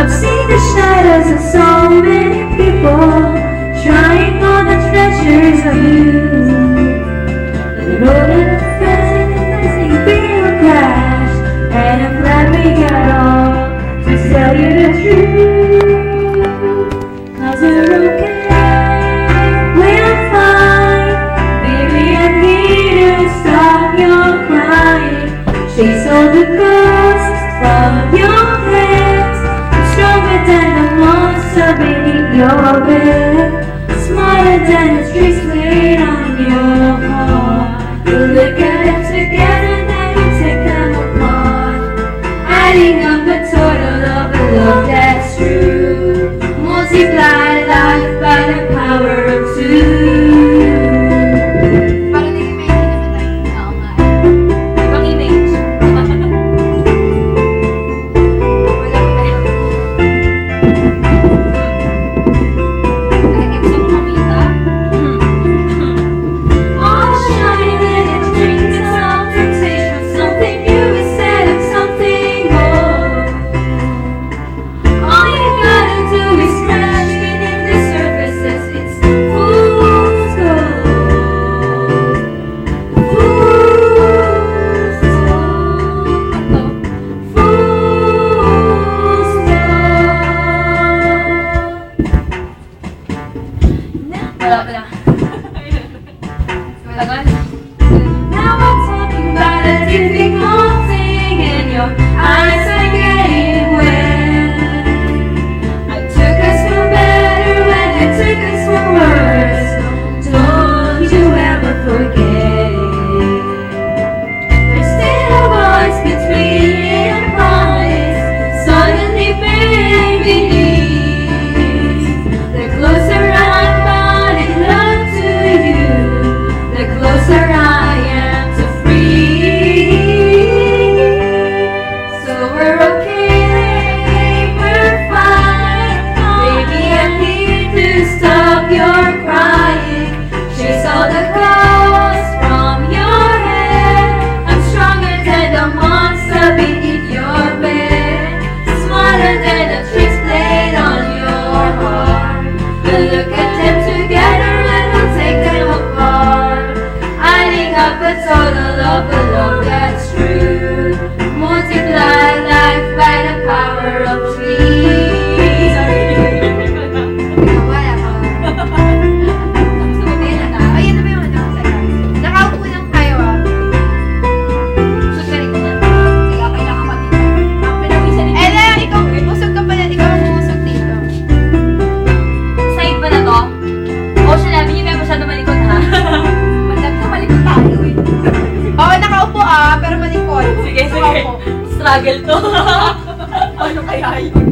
I've seen the shadows of so many people trying on the treasures of you. But the road and the fence will crash, and I'm glad we got all to tell you the truth. 'Cause we're okay, we're fine. Baby, I'm here to stop your crying. Chase all the ghosts from your head. I'm stronger than the monster beneath your bed. Smarter than the streets laid on your heart. We'll look at them together, then we'll take them apart. Adding up the total of a love that's true. Multiply life by the power of two. Parang nag-imagine naman tayo. Oo nga. Ibang image. Wala pa. Ay, gusto mo makita? All shining in its dreams and some temptation, something new instead of something old. All you gotta do is crash beneath the surface as it's fool's gold. Fool's gold. Fool's gold. Wala pa na. Tagal. Now I'm talking about a difficult thing, and your eyes are getting wet. I took us for better when I took us for worse. Don't you ever forget it. There's still a voice between me and promise, suddenly buried beneath. The closer I'm bound in love to you, the closer I am to free. So we're okay, we're fine. Baby, I'm here to stop your crying. Chase all the ghosts from your head. I'm stronger than the monster beneath your bed. Smarter than the tricks played on your heart. We'll look at them together and we'll take them apart. Adding up the total of a love that's true. Multiply life by the power of three. Wala pa. Ayan na. Ayan na ba yung ano? Teka. Nakaupo lang tayo ah. Shoot ka rin ko na. Sige, kailangan pa dito. Pinawisan ni Ella, ikaw, usog ka pala. Ikaw ang umusog dito. Side ba na to? Ocean Avenue, kaya masyado malikot ha? Madam na malikot tayo eh. Oo, nakaupo ah, pero malikot. Sige, sige. Nakaupo. Struggle to. Ano kaya yun?